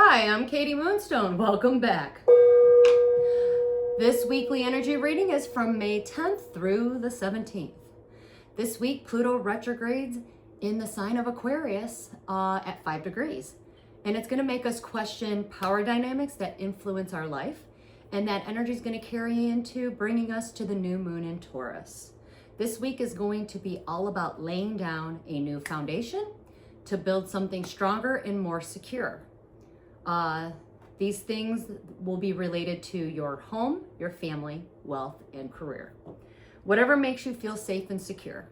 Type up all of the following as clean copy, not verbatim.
Hi, I'm Katie Moonstone. Welcome back. This weekly energy reading is from May 10th through the 17th. This week, Pluto retrogrades in the sign of Aquarius at 5 degrees. And it's going to make us question power dynamics that influence our life. And that energy is going to carry into bringing us to the new moon in Taurus. This week is going to be all about laying down a new foundation to build something stronger and more secure. These things will be related to your home, your family, wealth, and career. Whatever makes you feel safe and secure.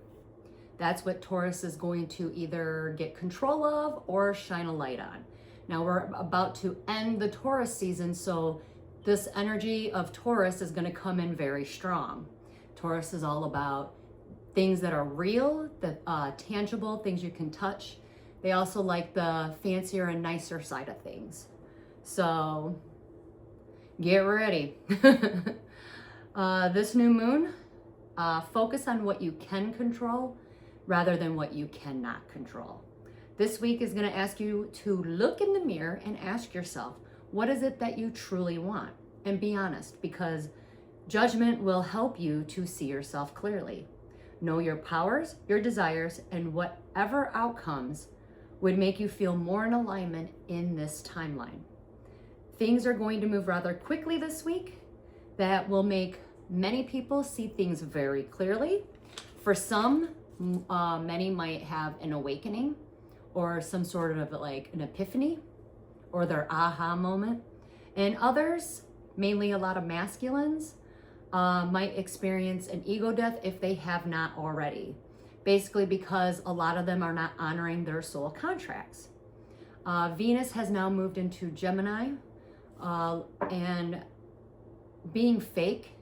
That's what Taurus is going to either get control of or shine a light on. Now we're about to end the Taurus season, so this energy of Taurus is going to come in very strong. Taurus is all about things that are real, tangible, things you can touch. They also like the fancier and nicer side of things. So get ready. This new moon, focus on what you can control rather than what you cannot control. This week is going to ask you to look in the mirror and ask yourself, what is it that you truly want? And be honest, because judgment will help you to see yourself clearly. Know your powers, your desires, and whatever outcomes would make you feel more in alignment in this timeline. Things are going to move rather quickly this week that will make many people see things very clearly. For some, many might have an awakening or some sort of like an epiphany or their aha moment. And others, mainly a lot of masculines, might experience an ego death if they have not already. Basically because a lot of them are not honoring their soul contracts. Venus has now moved into Gemini, and being fake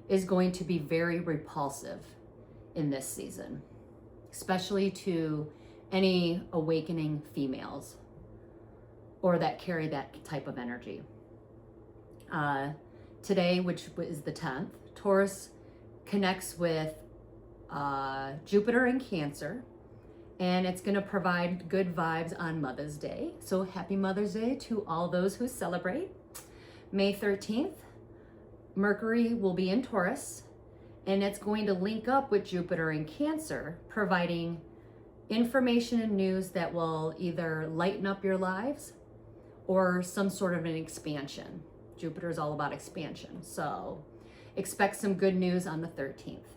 is going to be very repulsive in this season, especially to any awakening females or that carry that type of energy. Today, which is the 10th, Taurus connects with Jupiter in Cancer, and it's going to provide good vibes on Mother's Day. So happy Mother's Day to all those who celebrate. May 13th, Mercury will be in Taurus, and it's going to link up with Jupiter in Cancer, providing information and news that will either lighten up your lives or some sort of an expansion. Jupiter is all about expansion, so expect some good news on the 13th.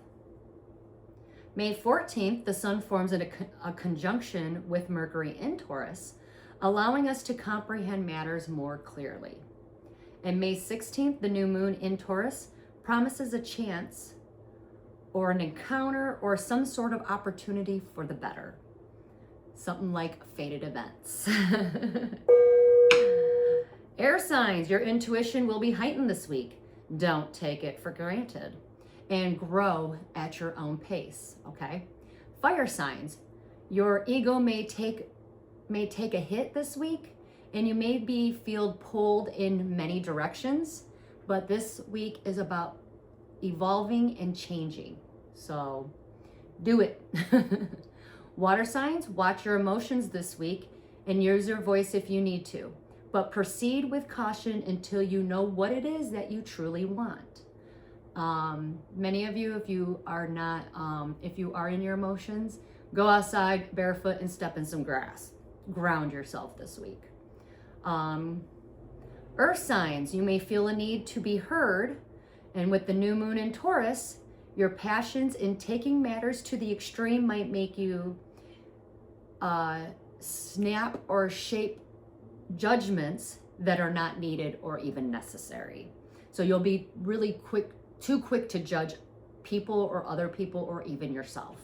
May 14th, the sun forms a conjunction with Mercury in Taurus, allowing us to comprehend matters more clearly. And May 16th, the new moon in Taurus promises a chance or an encounter or some sort of opportunity for the better. Something like fated events. Air signs, your intuition will be heightened this week. Don't take it for granted. And grow at your own pace, okay? Fire signs, your ego may take a hit this week, and you may feel pulled in many directions, but this week is about evolving and changing. So do it. Water signs, watch your emotions this week and use your voice if you need to, but proceed with caution until you know what it is that you truly want. Many of you, if you are in your emotions, go outside barefoot and step in some grass. Ground yourself this week. Earth signs, you may feel a need to be heard, and with the new moon in Taurus, your passions in taking matters to the extreme might make you snap or shape judgments that are not needed or even necessary. So you'll be really too quick to judge people or other people or even yourself.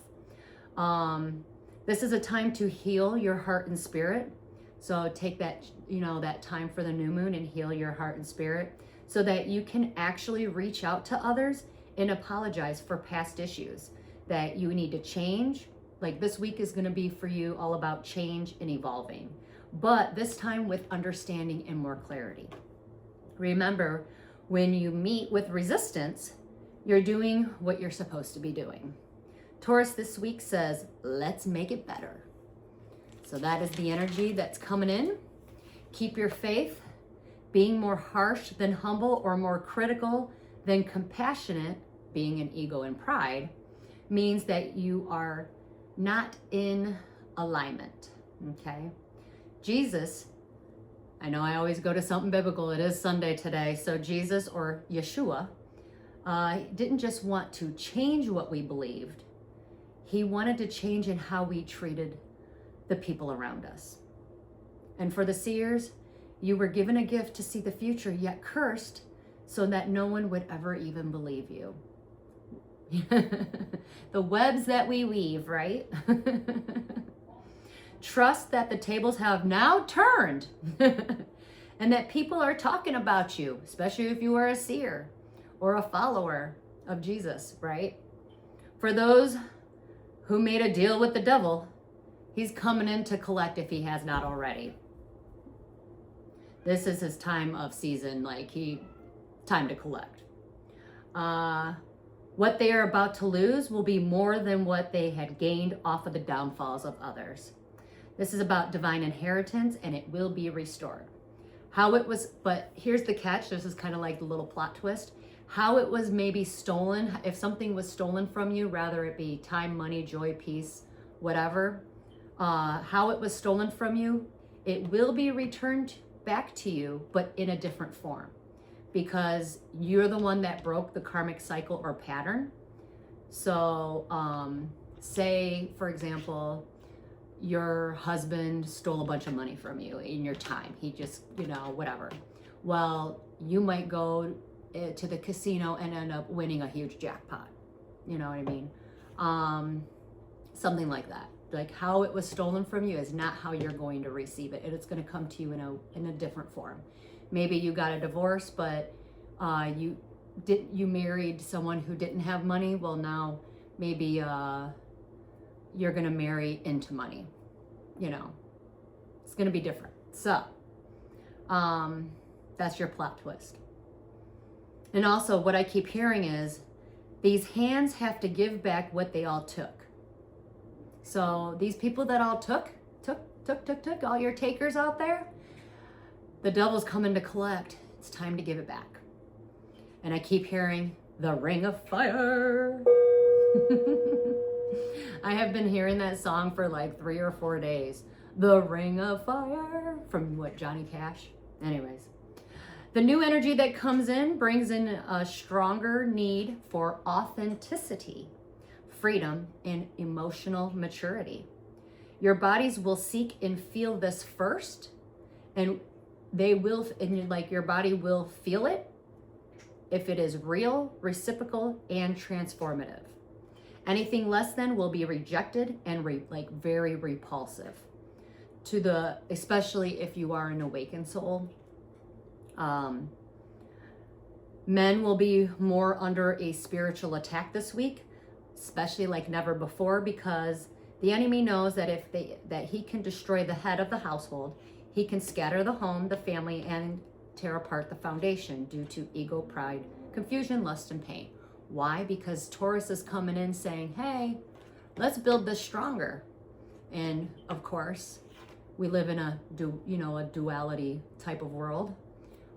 This is a time to heal your heart and spirit. So take that, that time for the new moon and heal your heart and spirit so that you can actually reach out to others and apologize for past issues that you need to change. Like this week is going to be for you all about change and evolving, but this time with understanding and more clarity. Remember, when you meet with resistance, you're doing what you're supposed to be doing. Taurus this week says, let's make it better. So that is the energy that's coming in. Keep your faith. Being more harsh than humble or more critical than compassionate, being an ego and pride, means that you are not in alignment, okay? Jesus, I know I always go to something biblical. It is Sunday today. So Jesus, or Yeshua, didn't just want to change what we believed. He wanted to change in how we treated the people around us. And for the seers, you were given a gift to see the future, yet cursed, so that no one would ever even believe you. The webs that we weave, right? Trust that the tables have now turned and that people are talking about you, especially if you are a seer or a follower of Jesus, right? For those who made a deal with the devil, he's coming in to collect if he has not already. This is his time of season, time to collect. What they are about to lose will be more than what they had gained off of the downfalls of others. This is about divine inheritance, and it will be restored. But here's the catch. This is kind of like the little plot twist. How it was maybe stolen, if something was stolen from you, rather it be time, money, joy, peace, whatever, how it was stolen from you, it will be returned back to you, but in a different form, because you're the one that broke the karmic cycle or pattern. So say, for example, your husband stole a bunch of money from you in your time. He just, whatever. Well, you might go to the casino and end up winning a huge jackpot. You know what I mean? Something like that. Like how it was stolen from you is not how you're going to receive it. It's going to come to you in a different form. Maybe you got a divorce, but you married someone who didn't have money. Well, now maybe you're going to marry into money. It's going to be different. So that's your plot twist. And also what I keep hearing is these hands have to give back what they all took. So these people that all took, all your takers out there, the devil's coming to collect. It's time to give it back. And I keep hearing the ring of fire. I have been hearing that song for like 3 or 4 days. The ring of fire from Johnny Cash? Anyways. The new energy that comes in brings in a stronger need for authenticity, freedom, and emotional maturity. Your bodies will seek and feel this first, and your body will feel it if it is real, reciprocal, and transformative. Anything less than will be rejected and very repulsive especially if you are an awakened soul. Men will be more under a spiritual attack this week, especially like never before, because the enemy knows that that he can destroy the head of the household, he can scatter the home, the family, and tear apart the foundation due to ego, pride, confusion, lust, and pain. Why? Because Taurus is coming in saying, hey, let's build this stronger. And of course, we live in a duality type of world.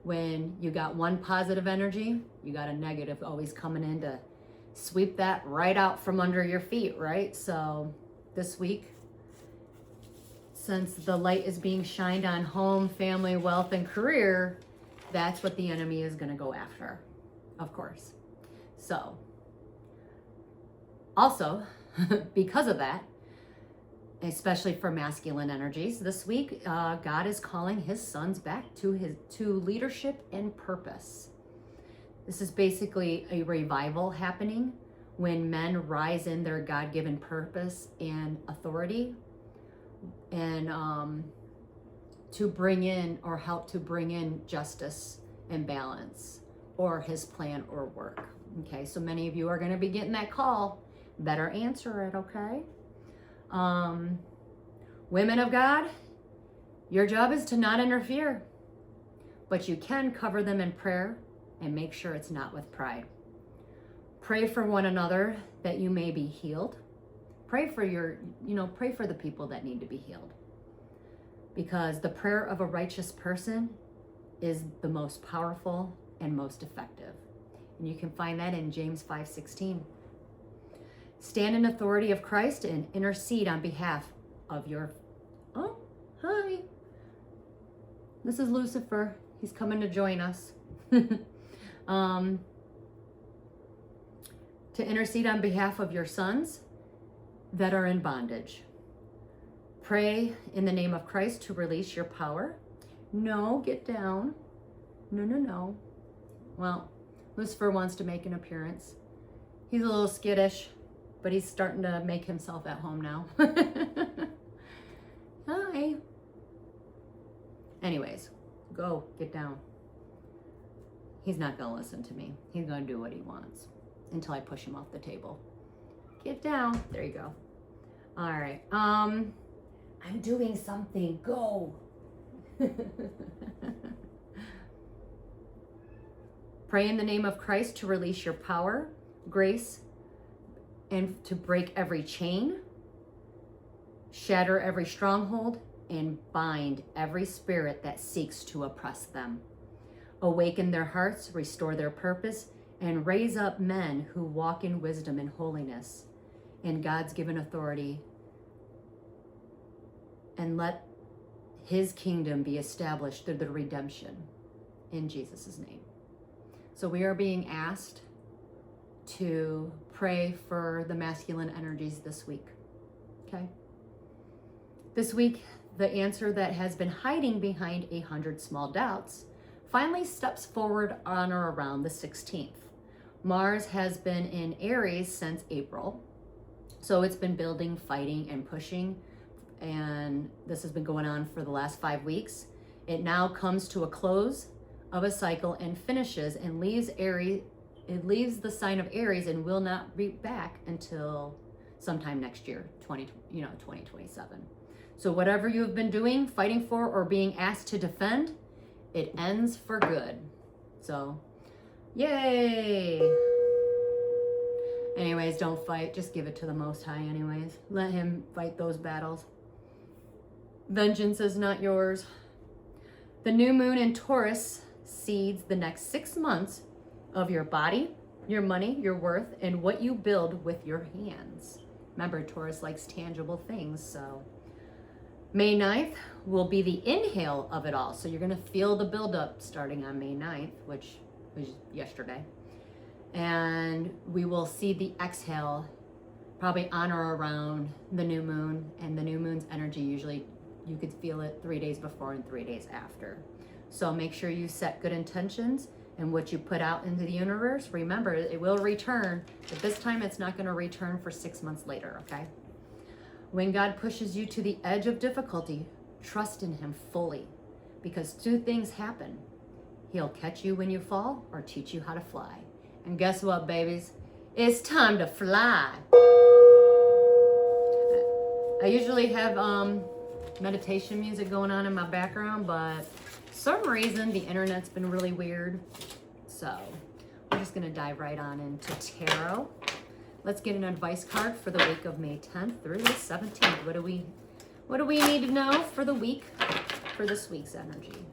When you got one positive energy, you got a negative always coming in to sweep that right out from under your feet, right? So this week, since the light is being shined on home, family, wealth, and career, that's what the enemy is going to go after, of course. So also, because of that, especially for masculine energies, this week, God is calling his sons back to leadership and purpose. This is basically a revival happening when men rise in their God-given purpose and authority, and to bring in or help to bring in justice and balance or his plan or work. Okay, so many of you are going to be getting that call. Better answer it, okay? Women of God, your job is to not interfere, but you can cover them in prayer and make sure it's not with pride. Pray for one another that you may be healed. Pray for pray for the people that need to be healed. because the prayer of a righteous person is the most powerful and most effective. And you can find that in James 5:16. Stand in authority of Christ and intercede on behalf of your... Oh, hi. This is Lucifer. He's coming to join us. To intercede on behalf of your sons that are in bondage. Pray in the name of Christ to release your power. No, get down. No, no, no. Well, Lucifer wants to make an appearance. He's a little skittish, but he's starting to make himself at home now. Hi. Anyways, go, get down. He's not going to listen to me. He's going to do what he wants until I push him off the table. Get down. There you go. All right. I'm doing something. Go. Pray in the name of Christ to release your power, grace, and to break every chain, shatter every stronghold, and bind every spirit that seeks to oppress them. Awaken their hearts, restore their purpose, and raise up men who walk in wisdom and holiness in God's given authority. And let his kingdom be established through the redemption in Jesus' name. So we are being asked to pray for the masculine energies this week. Okay? This week, the answer that has been hiding behind 100 small doubts finally steps forward on or around the 16th. Mars has been in Aries since April. So it's been building, fighting, and pushing. And this has been going on for the last 5 weeks. It now comes to a close of a cycle and finishes and leaves Aries. It leaves the sign of Aries and will not be back until sometime next year, 2027. So whatever you have been doing, fighting for, or being asked to defend, it ends for good. So, yay! Anyways, don't fight. Just give it to the Most High anyways. Let him fight those battles. Vengeance is not yours. The new moon in Taurus seeds the next 6 months of your body, your money, your worth, and what you build with your hands. Remember, Taurus likes tangible things, so... May 9th will be the inhale of it all. So you're going to feel the buildup starting on May 9th, which was yesterday. And we will see the exhale probably on or around the new moon. And the new moon's energy, usually you could feel it 3 days before and 3 days after. So make sure you set good intentions, and what you put out into the universe, remember, it will return. But this time it's not going to return for 6 months later, okay? When God pushes you to the edge of difficulty, trust in him fully, because 2 things happen. He'll catch you when you fall or teach you how to fly. And guess what, babies? It's time to fly. I usually have meditation music going on in my background, but for some reason the internet's been really weird. So we're just gonna dive right on into tarot. Let's get an advice card for the week of May 10th through the 17th. What do we need to know for the week, for this week's energy?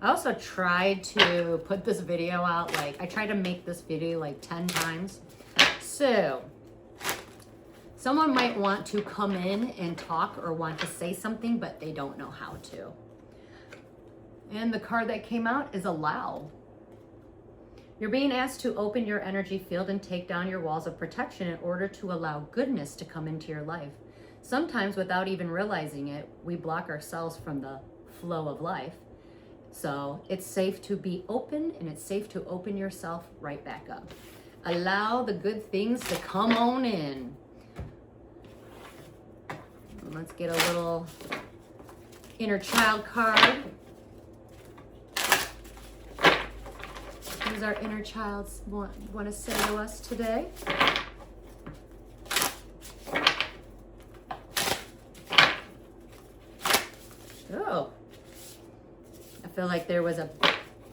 I also tried to put this video out, I tried to make this video 10 times. So, someone might want to come in and talk or want to say something, but they don't know how to. And the card that came out is allow. You're being asked to open your energy field and take down your walls of protection in order to allow goodness to come into your life. Sometimes, without even realizing it, we block ourselves from the flow of life. So it's safe to be open, and it's safe to open yourself right back up. Allow the good things to come on in. Let's get a little inner child card. What does our inner child want to say to us today? Oh, I feel like there was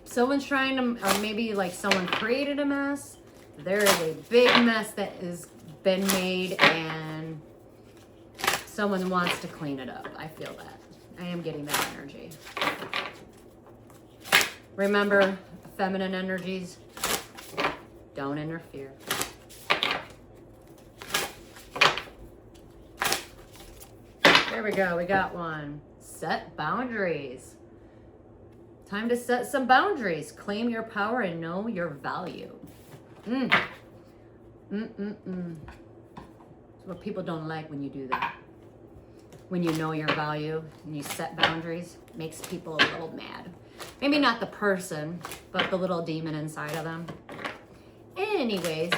someone's trying to, or maybe someone created a mess. There is a big mess that has been made, and Someone wants to clean it up. I feel that. I am getting that energy. Remember, feminine energies, don't interfere. There we go. We got one. Set boundaries. Time to set some boundaries. Claim your power and know your value. It's what people don't like when you do that. When you know your value and you set boundaries, it makes people a little mad. Maybe not the person, but the little demon inside of them. Anyways,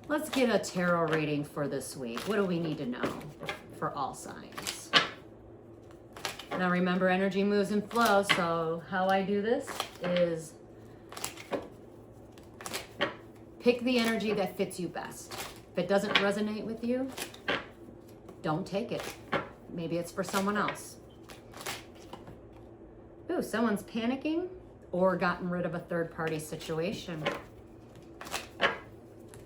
let's get a tarot reading for this week. What do we need to know for all signs? Now remember, energy moves and flows, so how I do this is pick the energy that fits you best. If it doesn't resonate with you, don't take it. Maybe it's for someone else. Ooh, someone's panicking or gotten rid of a third-party situation. I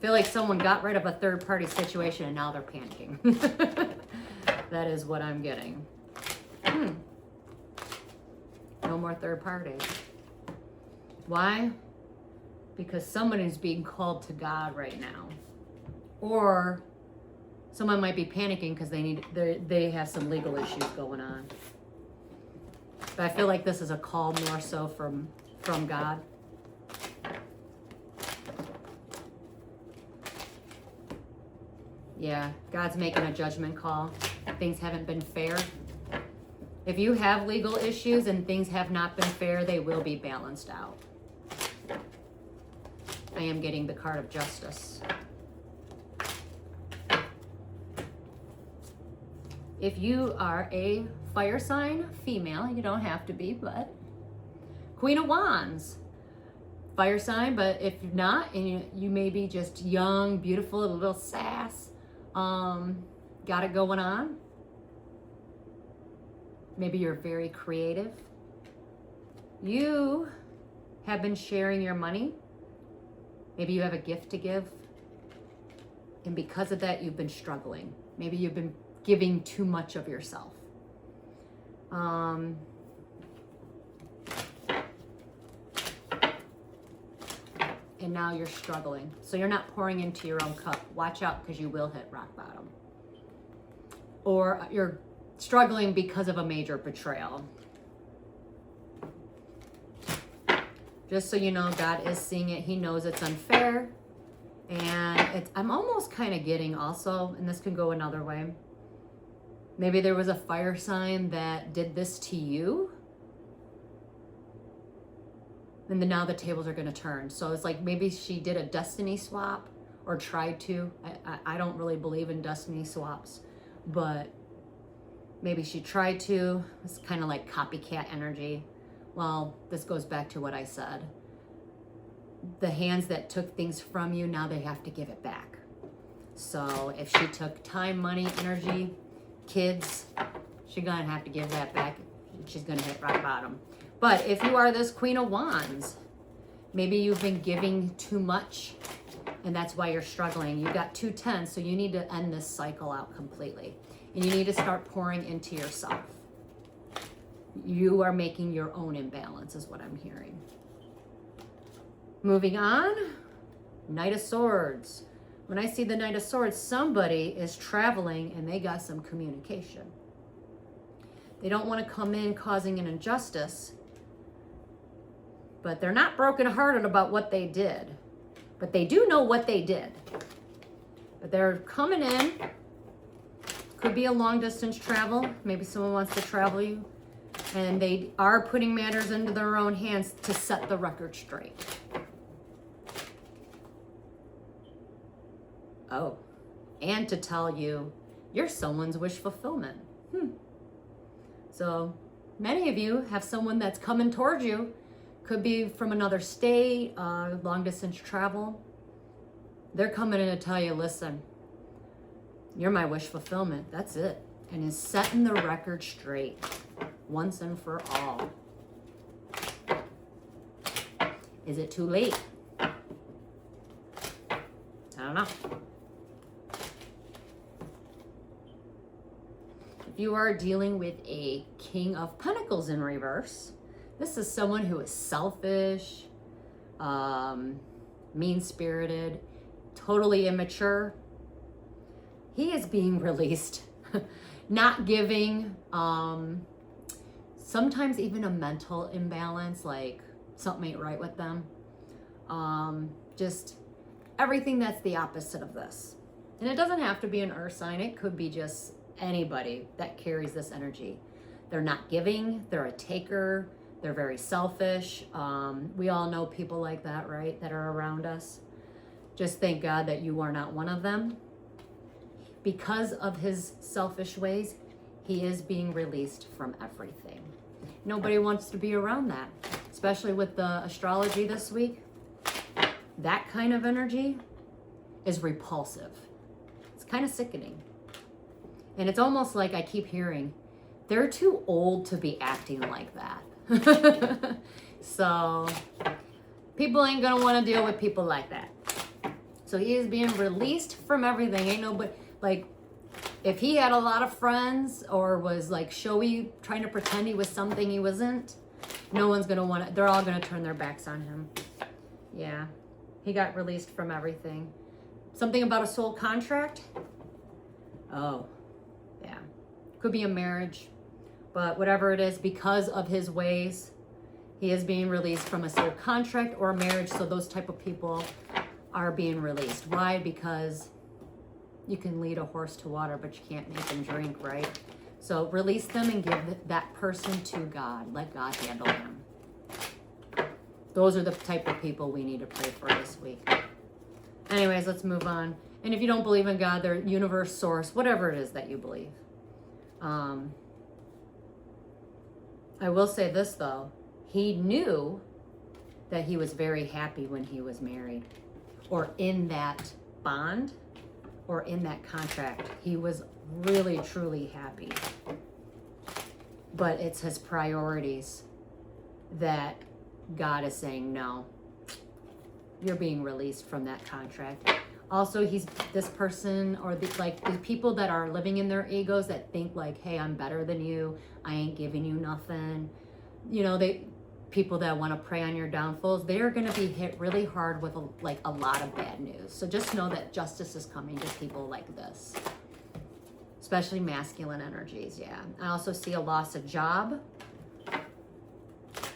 feel like someone got rid of a third-party situation and now they're panicking. That is what I'm getting. No more third party. Why? Because someone is being called to God right now. Or someone might be panicking because they have some legal issues going on. But I feel like this is a call more so from God. Yeah, God's making a judgment call. Things haven't been fair. If you have legal issues and things have not been fair, they will be balanced out. I am getting the card of justice. If you are a fire sign, female, you don't have to be, but Queen of Wands, fire sign, but if not, and you may be just young, beautiful, a little sass, got it going on. Maybe you're very creative. You have been sharing your money. Maybe you have a gift to give. And because of that, you've been struggling. Maybe you've been giving too much of yourself. And now you're struggling. So you're not pouring into your own cup. Watch out, because you will hit rock bottom. Or you're struggling because of a major betrayal. Just so you know, God is seeing it. He knows it's unfair. And I'm almost kind of getting also, and this can go another way, maybe there was a fire sign that did this to you. And then now the tables are going to turn. So it's like maybe she did a destiny swap or tried to. I don't really believe in destiny swaps, but maybe she tried to. It's kind of like copycat energy. Well, this goes back to what I said. The hands that took things from you, now they have to give it back. So if she took time, money, energy, kids, she's going to have to give that back. She's going to hit rock bottom. But if you are this Queen of Wands, maybe you've been giving too much and that's why you're struggling. You got 2 10s, so you need to end this cycle out completely. And you need to start pouring into yourself. You are making your own imbalance is what I'm hearing. Moving on, Knight of Swords. When I see the Knight of Swords, somebody is traveling and they got some communication. They don't want to come in causing an injustice, but they're not brokenhearted about what they did. But they do know what they did. But they're coming in. Could be a long distance travel. Maybe someone wants to travel you. And they are putting matters into their own hands to set the record straight. Oh, and to tell you, you're someone's wish fulfillment. So many of you have someone that's coming towards you. Could be from another state, long distance travel. They're coming in to tell you, listen, you're my wish fulfillment. That's it. And is setting the record straight once and for all. Is it too late? I don't know. If you are dealing with a King of Pentacles in reverse, this is someone who is selfish, mean-spirited, totally immature. He is being released, not giving, sometimes even a mental imbalance, like something ain't right with them. Just everything that's the opposite of this. And it doesn't have to be an earth sign. It could be just anybody that carries this energy. They're not giving, they're a taker, they're very selfish. We all know people like that, right? That are around us. Just thank God that you are not one of them. Because of his selfish ways, he is being released from everything. Nobody wants to be around that, especially with the astrology this week. That kind of energy is repulsive. It's kind of sickening. And it's almost like I keep hearing, they're too old to be acting like that. So people ain't gonna want to deal with people like that. So he is being released from everything. Ain't nobody, like, if he had a lot of friends or was like showy, trying to pretend he was something he wasn't, no one's gonna want to, they're all gonna turn their backs on him. Yeah, he got released from everything. Something about a soul contract. Oh, yeah. Could be a marriage, but whatever it is, because of his ways, he is being released from a soul contract or a marriage. So those type of people are being released. Why? Because you can lead a horse to water, but you can't make him drink, right? So release them and give that person to God. Let God handle him. Those are the type of people we need to pray for this week. Anyways, let's move on. And if you don't believe in God, their universe, source, whatever it is that you believe. I will say this though. He knew that he was very happy when he was married, or in that bond, or in that contract. He was really, truly happy. But it's his priorities that God is saying, no, you're being released from that contract. Also, he's this person, or the people that are living in their egos that think like, hey, I'm better than you. I ain't giving you nothing. You know, people that want to prey on your downfalls, they're going to be hit really hard with a lot of bad news. So just know that justice is coming to people like this, especially masculine energies. Yeah. I also see a loss of job,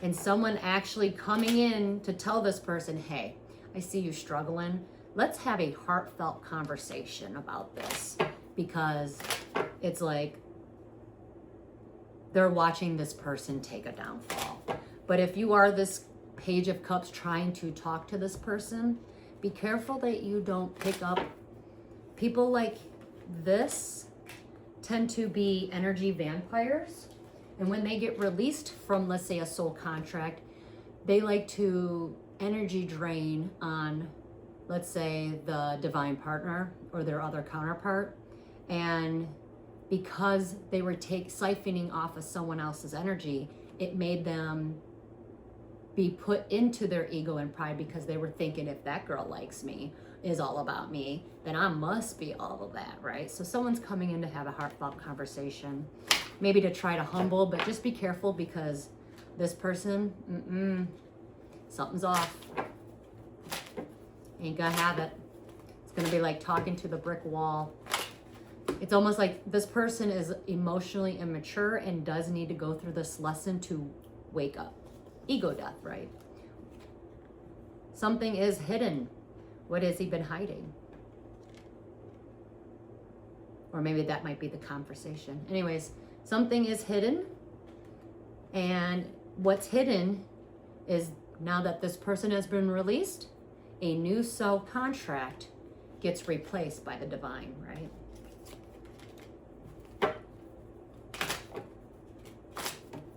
and someone actually coming in to tell this person, hey, I see you struggling. Let's have a heartfelt conversation about this, because it's like they're watching this person take a downfall. But if you are this Page of Cups trying to talk to this person, be careful that you don't pick up. People like this tend to be energy vampires. And when they get released from, let's say, a soul contract, they like to energy drain on, let's say, the divine partner or their other counterpart. And because they were siphoning off of someone else's energy, it made them be put into their ego and pride, because they were thinking, if that girl likes me, is all about me, then I must be all of that, right? So someone's coming in to have a heartfelt conversation, maybe to try to humble, but just be careful, because this person, something's off. Ain't gonna have it. It's gonna be like talking to the brick wall. It's almost like this person is emotionally immature and does need to go through this lesson to wake up. Ego death, right? Something is hidden. What has he been hiding? Or maybe that might be the conversation. Anyways, something is hidden. And what's hidden is, now that this person has been released, a new soul contract gets replaced by the divine, right?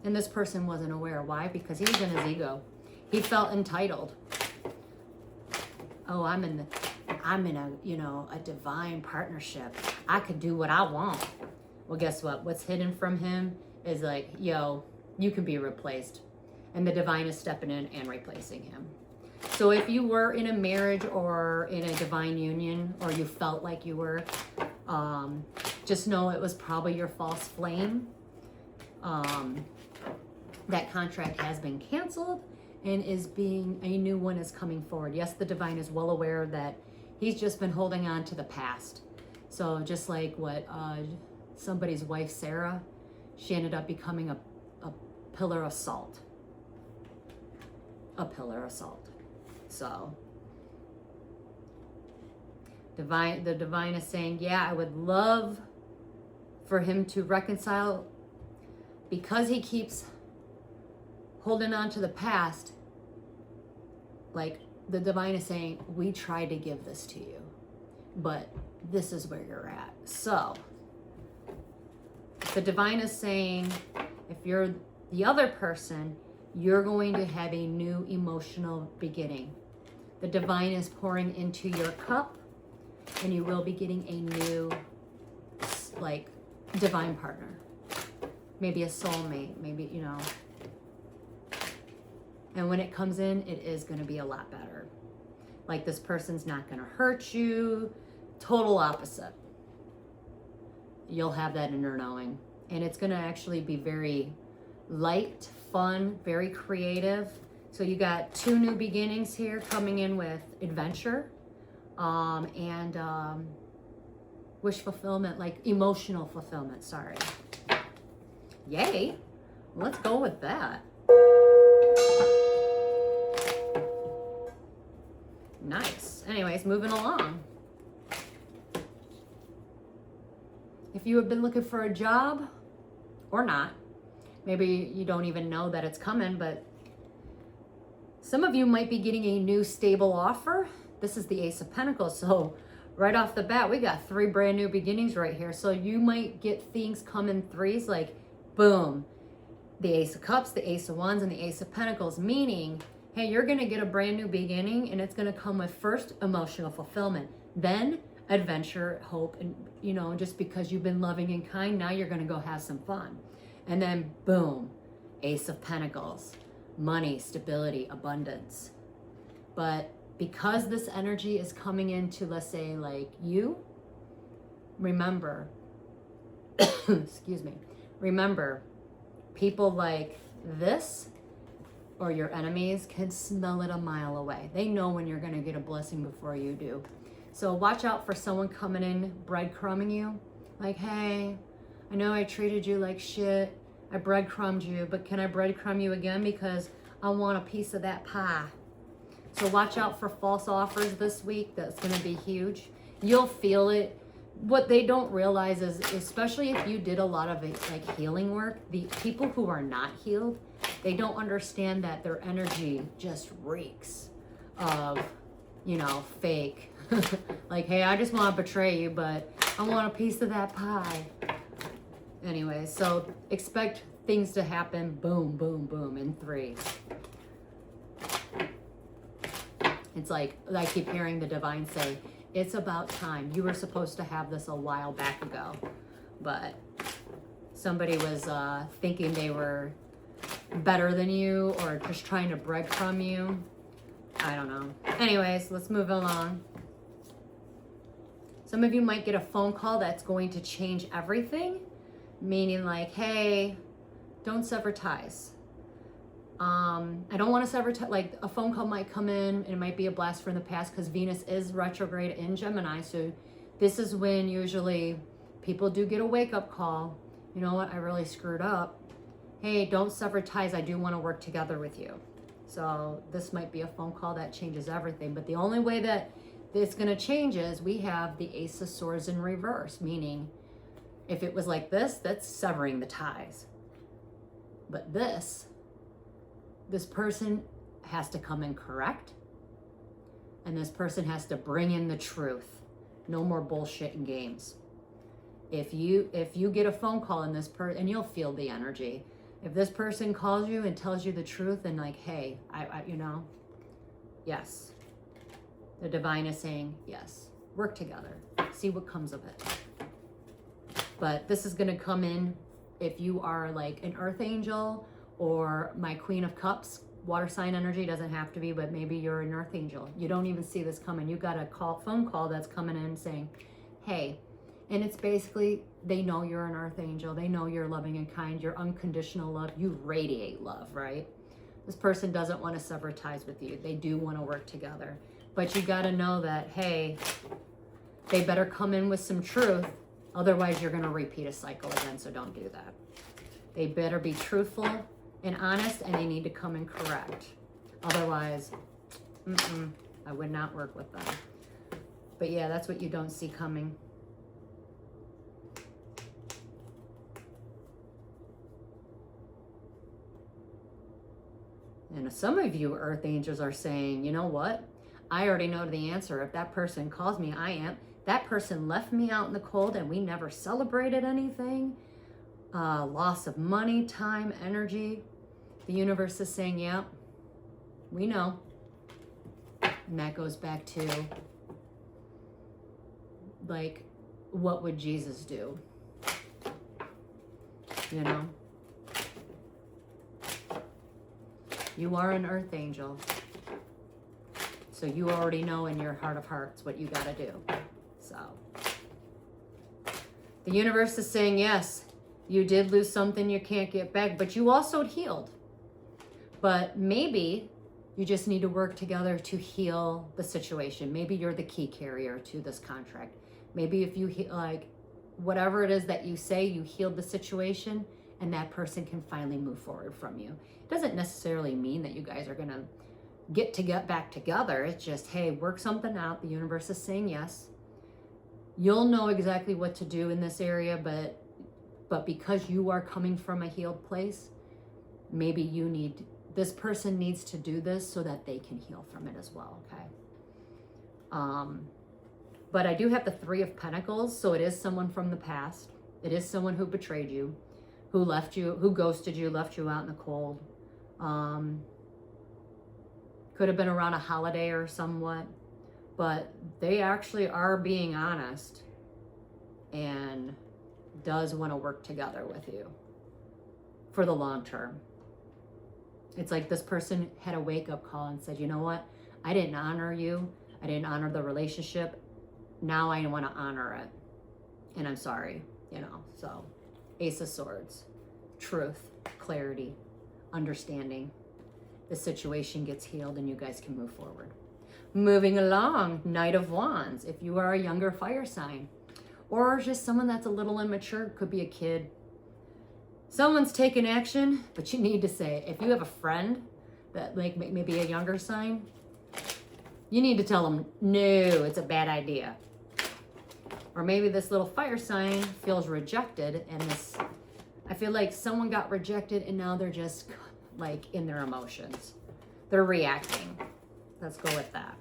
And this person wasn't aware. Why? Because he was in his ego. He felt entitled. Oh, I'm in a divine partnership. I could do what I want. Well, guess what? What's hidden from him is like, yo, you can be replaced. And the divine is stepping in and replacing him. So if you were in a marriage or in a divine union, or you felt like you were, Just know it was probably your false flame. That contract has been canceled and a new one is coming forward. Yes, the divine is well aware that he's just been holding on to the past. So just like what somebody's wife, Sarah, she ended up becoming a pillar of salt. A pillar of salt. So the divine is saying, yeah, I would love for him to reconcile, because he keeps holding on to the past. Like the divine is saying, we tried to give this to you, but this is where you're at. So the divine is saying, if you're the other person, you're going to have a new emotional beginning. The divine is pouring into your cup, and you will be getting a new, like, divine partner. Maybe a soulmate, maybe, you know. And when it comes in, it is going to be a lot better. Like, this person's not going to hurt you. Total opposite. You'll have that inner knowing. And it's going to actually be very light, fun, very creative. So you got 2 new beginnings here coming in with adventure and wish fulfillment, like emotional fulfillment, sorry. Yay. Let's go with that. Nice. Anyways, moving along. If you have been looking for a job or not, maybe you don't even know that it's coming, but some of you might be getting a new stable offer. This is the Ace of Pentacles. So right off the bat, we got 3 brand new beginnings right here. So you might get things come in threes, like boom, the Ace of Cups, the Ace of Wands, and the Ace of Pentacles, meaning, hey, you're going to get a brand new beginning, and it's going to come with first emotional fulfillment, then adventure, hope, and, you know, just because you've been loving and kind, now you're going to go have some fun. And then boom, Ace of Pentacles, money, stability, abundance. But because this energy is coming into, let's say, like you, remember, excuse me, remember, people like this or your enemies can smell it a mile away. They know when you're going to get a blessing before you do. So watch out for someone coming in breadcrumbing you. Like, hey, I know I treated you like shit. I breadcrumbed you, but can I breadcrumb you again because I want a piece of that pie? So watch out for false offers this week. That's going to be huge. You'll feel it. What they don't realize is, especially if you did a lot of like healing work, the people who are not healed, they don't understand that their energy just reeks of, you know, fake. Like, hey, I just want to betray you, but I want a piece of that pie. Anyway, so expect things to happen boom, boom, boom in threes. It's like I keep hearing the divine say, it's about time. You were supposed to have this a while back ago, but somebody was thinking they were better than you or just trying to breadcrumb you. I don't know. Anyways, let's move along. Some of you might get a phone call that's going to change everything, meaning like, hey, don't sever ties. I don't want to sever ties. Like, a phone call might come in and it might be a blast from the past because Venus is retrograde in Gemini. So this is when usually people do get a wake-up call. You know what? I really screwed up. Hey, don't sever ties. I do want to work together with you. So this might be a phone call that changes everything. But the only way that it's going to change is we have the Ace of Swords in reverse, meaning if it was like this, that's severing the ties. But this person has to come in correct, and this person has to bring in the truth. No more bullshit and games. If you get a phone call and and you'll feel the energy. If this person calls you and tells you the truth and like, hey, I you know, yes. The divine is saying, yes, work together. See what comes of it. But this is going to come in if you are like an earth angel or my Queen of Cups, water sign energy, doesn't have to be, but maybe you're an earth angel. You don't even see this coming. You got a phone call that's coming in saying, hey, And it's basically, they know you're an earth angel. They know you're loving and kind. You're unconditional love. You radiate love, right? This person doesn't want to sever ties with you. They do want to work together. But you got to know that, hey, they better come in with some truth. Otherwise, you're going to repeat a cycle again. So don't do that. They better be truthful and honest, and they need to come in correct. Otherwise, I would not work with them. But yeah, that's what you don't see coming. And some of you earth angels are saying, you know what? I already know the answer. If that person calls me, that person left me out in the cold and we never celebrated anything. Loss of money, time, energy. The universe is saying, yeah, we know. And that goes back to, like, what would Jesus do? You know? You are an earth angel. So you already know in your heart of hearts what you got to do. So the universe is saying, yes, you did lose something you can't get back, but you also healed. But maybe you just need to work together to heal the situation. Maybe you're the key carrier to this contract. Maybe if you like whatever it is that you say, you healed the situation, and that person can finally move forward from you. It doesn't necessarily mean that you guys are gonna get back together. It's just, hey, work something out. The universe is saying yes. You'll know exactly what to do in this area, but because you are coming from a healed place, maybe this person needs to do this so that they can heal from it as well, okay? But I do have the Three of Pentacles, so it is someone from the past. It is someone who betrayed you, who left you, who ghosted you, left you out in the cold. Could have been around a holiday or somewhat, but they actually are being honest and does want to work together with you for the long term. It's like this person had a wake-up call and said, you know what? I didn't honor you. I didn't honor the relationship. Now I want to honor it. And I'm sorry, you know. So, Ace of Swords, truth, clarity, understanding. The situation gets healed and you guys can move forward. Moving along, Knight of Wands. If you are a younger fire sign, or just someone that's a little immature, could be a kid. Someone's taking action, but you need to say, if you have a friend that like maybe a younger sign, you need to tell them, no, it's a bad idea. Or maybe this little fire sign feels rejected, and I feel like someone got rejected and now they're just like in their emotions. They're reacting. Let's go with that.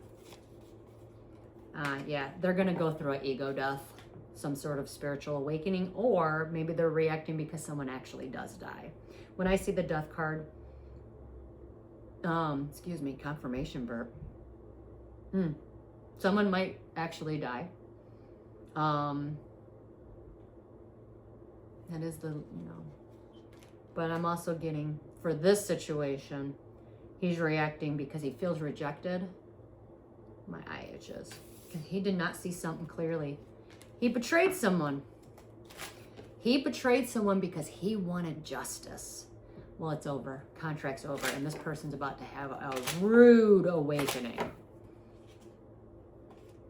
Yeah, they're gonna go through an ego death, some sort of spiritual awakening, or maybe they're reacting because someone actually does die. When I see the death card, excuse me, confirmation burp. Someone might actually die. That is the, you know, but I'm also getting, for this situation, he's reacting because he feels rejected. My eye itches. He did not see something clearly. He betrayed someone. He betrayed someone because he wanted justice. Well, it's over. Contract's over, and this person's about to have a rude awakening.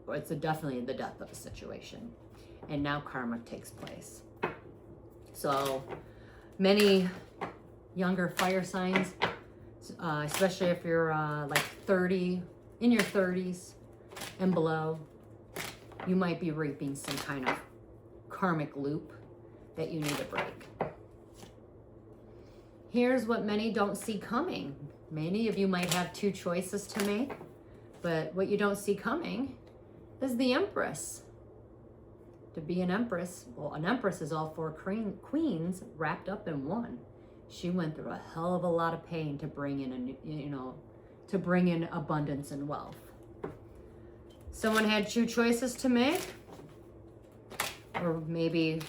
It's definitely the death of a situation. And now karma takes place. So many younger fire signs, especially if you're like 30, in your 30s and below, you might be reaping some kind of karmic loop that you need to break. Here's what many don't see coming. Many of you might have two choices to make, but what you don't see coming is the Empress. To be an Empress, well, an Empress is all four queens wrapped up in one. She went through a hell of a lot of pain to bring in to bring in abundance and wealth. Someone had two choices to make, or maybe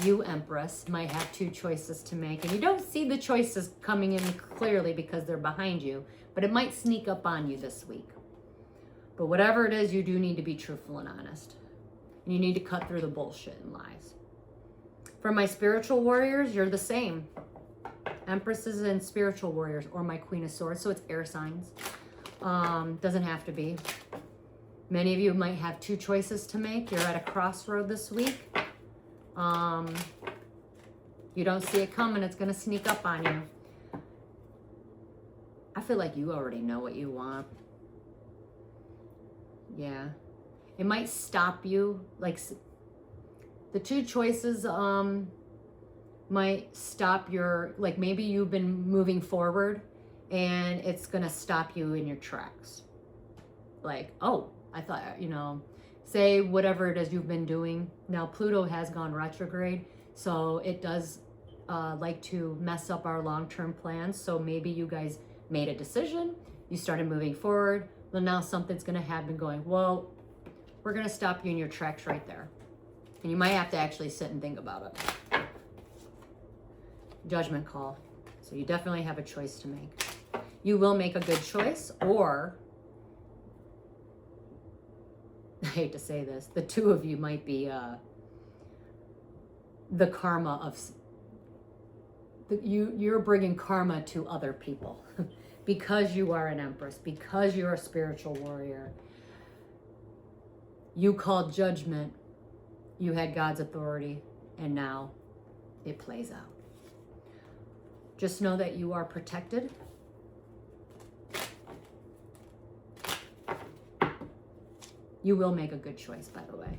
you, Empress, might have two choices to make, and you don't see the choices coming in clearly because they're behind you, but it might sneak up on you this week. But whatever it is, you do need to be truthful and honest. And you need to cut through the bullshit and lies. For my spiritual warriors, you're the same. Empresses and spiritual warriors, or my Queen of Swords. So it's air signs. Doesn't have to be. Many of you might have two choices to make. You're at a crossroad this week. You don't see it coming. It's going to sneak up on you. I feel like you already know what you want. Yeah. It might stop you. Like, the two choices might stop your, like, maybe you've been moving forward and it's going to stop you in your tracks. Like, oh, I thought, you know, say whatever it is you've been doing. Now, Pluto has gone retrograde, so it does like to mess up our long-term plans. So maybe you guys made a decision, you started moving forward, well, now something's going to happen going, well, we're going to stop you in your tracks right there. And you might have to actually sit and think about it. Judgment call. So you definitely have a choice to make. You will make a good choice, or I hate to say this, the two of you might be the karma of you're bringing karma to other people because you are an empress, because you're a spiritual warrior. You called judgment, you had God's authority, and now it plays out. Just know that you are protected. You will make a good choice, by the way.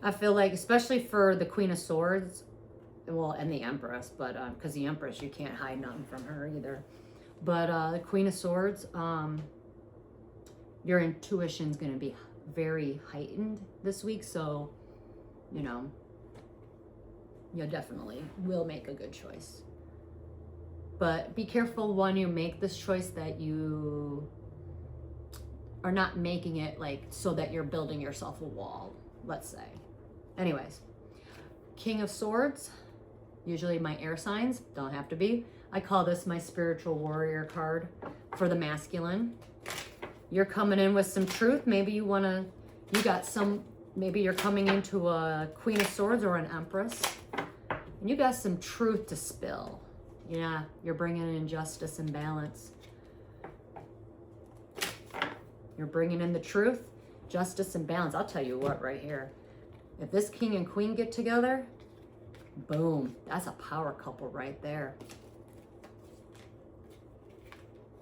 I feel like, especially for the Queen of Swords, well, and the Empress, but because the Empress, you can't hide nothing from her either. But the Queen of Swords, your intuition's going to be very heightened this week. So, you know, you definitely will make a good choice. But be careful when you make this choice that you are not making it like so that you're building yourself a wall, let's say. Anyways, King of Swords, usually my air signs, don't have to be. I call this my spiritual warrior card for the masculine. You're coming in with some truth. Maybe you want to, maybe you're coming into a Queen of Swords or an Empress, and you got some truth to spill. Yeah, you're bringing in justice and balance. You're bringing in the truth, justice, and balance. I'll tell you what, right here. If this king and queen get together, boom, that's a power couple right there.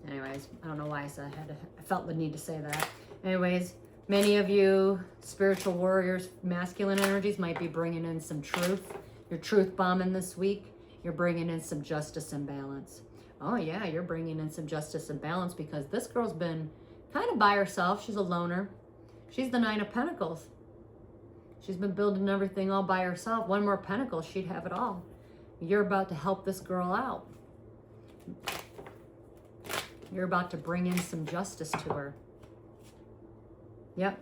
Anyways, I don't know why I felt the need to say that. Anyways, many of you spiritual warriors, masculine energies might be bringing in some truth. You're truth bombing this week. You're bringing in some justice and balance. Oh yeah, you're bringing in some justice and balance because this girl's been kind of by herself. She's a loner. She's the Nine of Pentacles. She's been building everything all by herself. One more pentacle, she'd have it all. You're about to help this girl out. You're about to bring in some justice to her. Yep.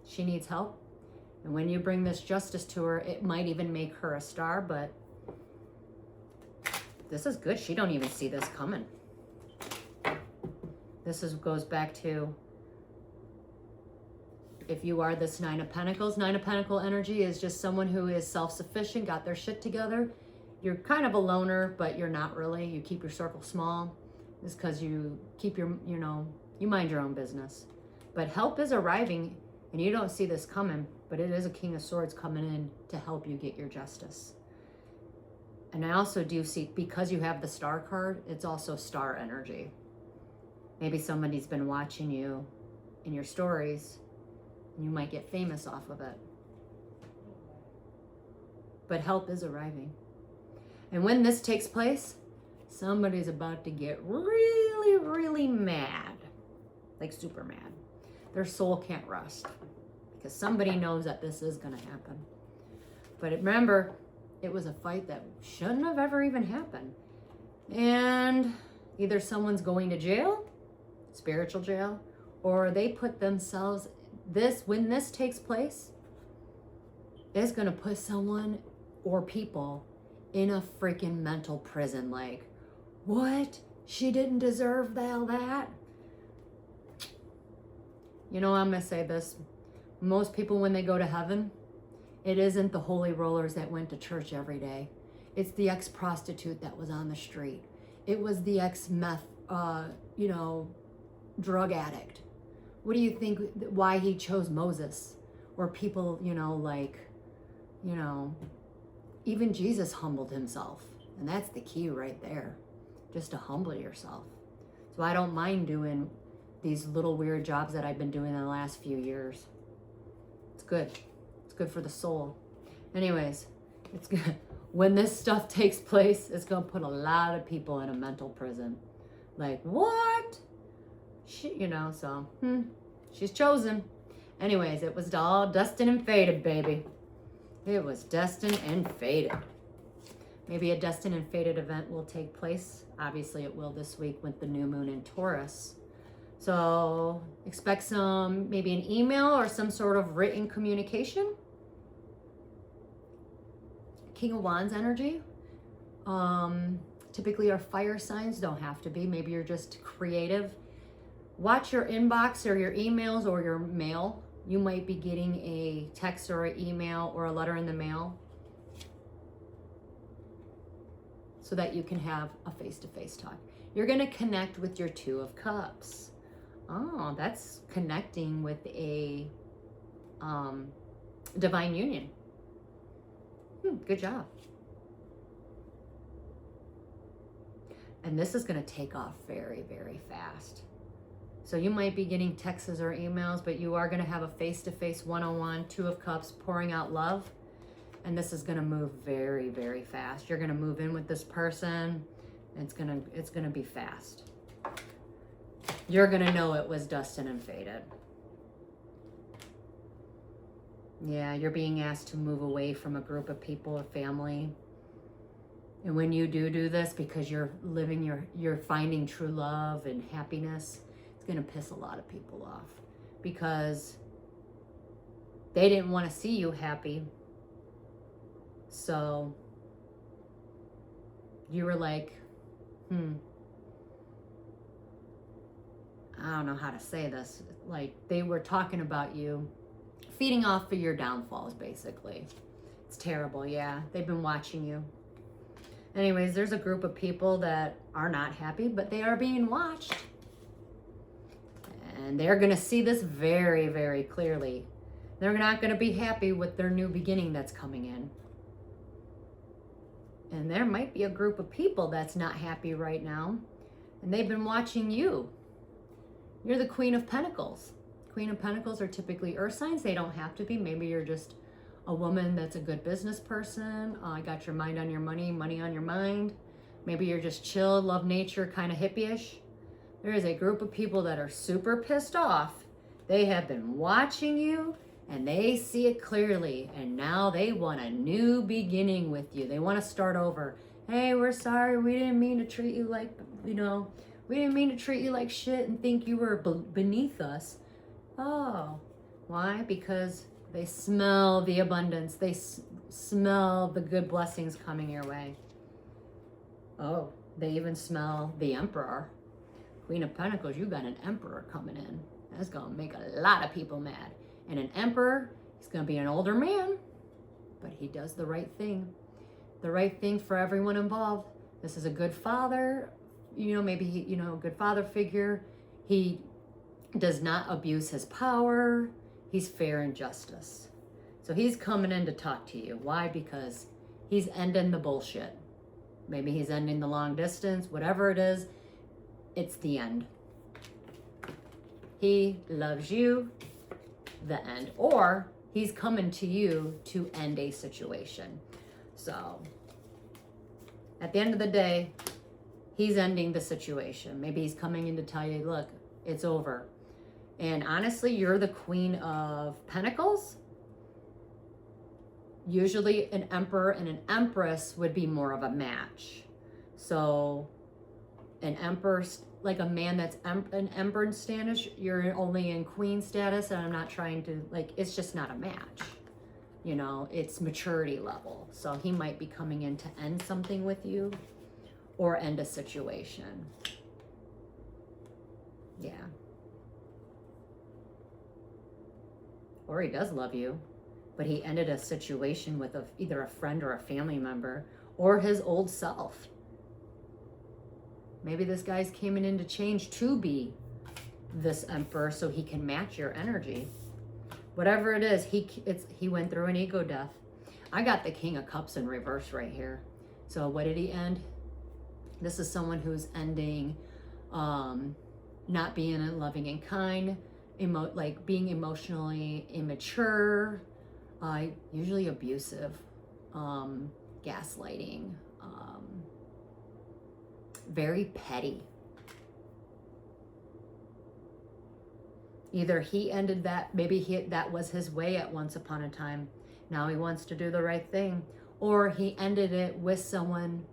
She needs help. And when you bring this justice to her, it might even make her a star, but this is good. She don't even see this coming. This goes back to, if you are this Nine of Pentacles, Nine of Pentacle energy is just someone who is self-sufficient, got their shit together. You're kind of a loner, but you're not really. You keep your circle small. It's because you keep your, you mind your own business. But help is arriving, and you don't see this coming, but it is a King of Swords coming in to help you get your justice. And I also do see, because you have the star card, it's also star energy. Maybe somebody's been watching you in your stories, and you might get famous off of it. But help is arriving. And when this takes place, somebody's about to get really, really mad. Like super mad. Their soul can't rest. Because somebody knows that this is going to happen. But remember, it was a fight that shouldn't have ever even happened. And either someone's going to jail, spiritual jail, or they put themselves, when this takes place, it's going to put someone or people in a freaking mental prison. Like, what? She didn't deserve all that? I'm going to say this. Most people, when they go to heaven, it isn't the holy rollers that went to church every day. It's the ex-prostitute that was on the street. It was the ex-meth, drug addict. What do you think, why he chose Moses? Or people, even Jesus humbled himself. And that's the key right there, just to humble yourself. So I don't mind doing these little weird jobs that I've been doing in the last few years. It's good. It's good for the soul. Anyways, it's good. When this stuff takes place, it's going to put a lot of people in a mental prison. Like, what? She's chosen. Anyways, it was all destined and fated, baby. It was destined and fated. Maybe a destined and fated event will take place. Obviously, it will this week with the new moon in Taurus. So expect maybe an email or some sort of written communication. King of Wands energy. Typically our fire signs, don't have to be. Maybe you're just creative. Watch your inbox or your emails or your mail. You might be getting a text or an email or a letter in the mail so that you can have a face-to-face talk. You're going to connect with your Two of Cups. Oh, that's connecting with a divine union. Good job. And this is going to take off very, very fast. So you might be getting texts or emails, but you are going to have a face-to-face one-on-one, Two of Cups, pouring out love. And this is going to move very, very fast. You're going to move in with this person. It's going to be fast. You're going to know it was destined and fated. Yeah, you're being asked to move away from a group of people or family. And when you do this, because you're finding true love and happiness, it's going to piss a lot of people off because they didn't want to see you happy. So you were like, I don't know how to say this. Like, they were talking about you, feeding off of your downfalls, basically. It's terrible, yeah. They've been watching you. Anyways, there's a group of people that are not happy, but they are being watched. And they're going to see this very, very clearly. They're not going to be happy with their new beginning that's coming in. And there might be a group of people that's not happy right now. And they've been watching you. You're the Queen of Pentacles. Queen of Pentacles are typically earth signs. They don't have to be. Maybe you're just a woman that's a good business person. Got your mind on your money, money on your mind. Maybe you're just chill, love nature, kind of hippie-ish. There is a group of people that are super pissed off. They have been watching you and they see it clearly. And now they want a new beginning with you. They want to start over. Hey, we're sorry. We didn't mean to treat you like, we didn't mean to treat you like shit and think you were beneath us. Oh, why? Because they smell the abundance. They smell the good blessings coming your way. Oh, they even smell the Emperor. Queen of Pentacles, you got an Emperor coming in. That's going to make a lot of people mad. And an Emperor, he's going to be an older man, but he does the right thing. The right thing for everyone involved. This is a good father, maybe he, good father figure. He does not abuse his power. He's fair and justice. So he's coming in to talk to you. Why? Because he's ending the bullshit. Maybe he's ending the long distance, whatever it is, it's the end. He loves you, the end. Or he's coming to you to end a situation. So at the end of the day, he's ending the situation. Maybe he's coming in to tell you, look, it's over. And honestly, you're the Queen of Pentacles. Usually an Emperor and an Empress would be more of a match. So an Emperor, like a man that's an Emperor status, you're only in Queen status, and I'm not trying to, it's just not a match. It's maturity level. So he might be coming in to end something with you or end a situation. Yeah. Or he does love you, but he ended a situation with either a friend or a family member or his old self. Maybe this guy's coming in to change to be this emperor so he can match your energy. Whatever it is, he went through an ego death. I got the King of Cups in reverse right here. So what did he end? This is someone who's ending not being loving and kind, like being emotionally immature, usually abusive, gaslighting, very petty. Either he ended that, maybe that was his way at once upon a time. Now he wants to do the right thing. Or he ended it with someone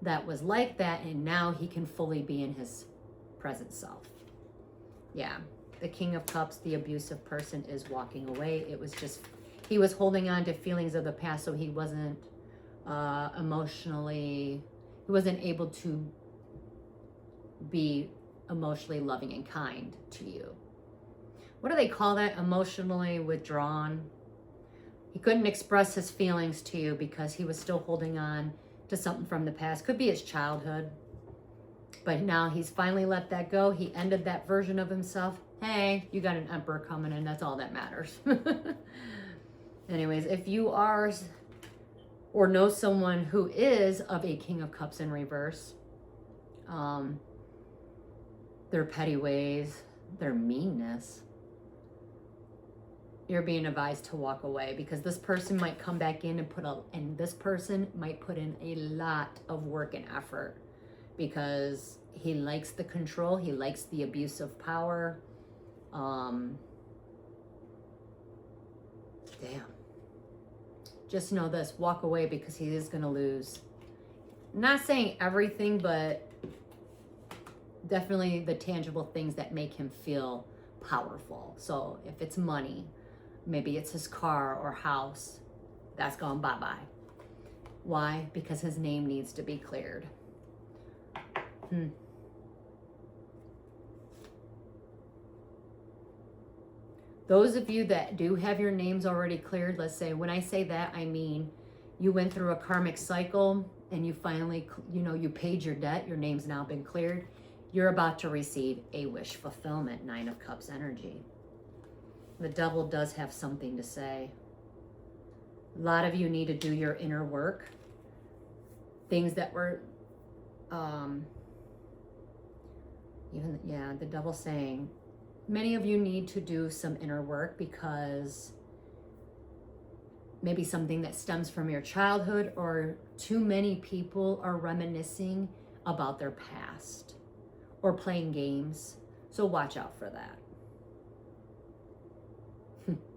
that was like that, and now he can fully be in his present self. Yeah, the King of Cups, the abusive person, is walking away. It was just, he was holding on to feelings of the past, so he wasn't he wasn't able to be emotionally loving and kind to you. What do they call that? Emotionally withdrawn. He couldn't express his feelings to you because he was still holding on to something from the past. Could be his childhood. But now he's finally let that go. He ended that version of himself. Hey, you got an emperor coming in. That's all that matters. Anyways, if you are or know someone who is of a King of Cups in reverse, their petty ways, their meanness, you're being advised to walk away, because this person might come back in and this person might put in a lot of work and effort, because he likes the control, he likes the abuse of power. Damn. Just know this, walk away, because he is going to lose. Not saying everything, but definitely the tangible things that make him feel powerful. So if it's money, maybe it's his car or house, that's gone bye-bye. Why? Because his name needs to be cleared. Those of you that do have your names already cleared, let's say, when I say that, I mean you went through a karmic cycle and you finally, you paid your debt, your name's now been cleared. You're about to receive a wish fulfillment, 9 of Cups energy. The devil does have something to say. A lot of you need to do your inner work. Things that were, the devil's saying, many of you need to do some inner work, because maybe something that stems from your childhood, or too many people are reminiscing about their past or playing games. So watch out for that.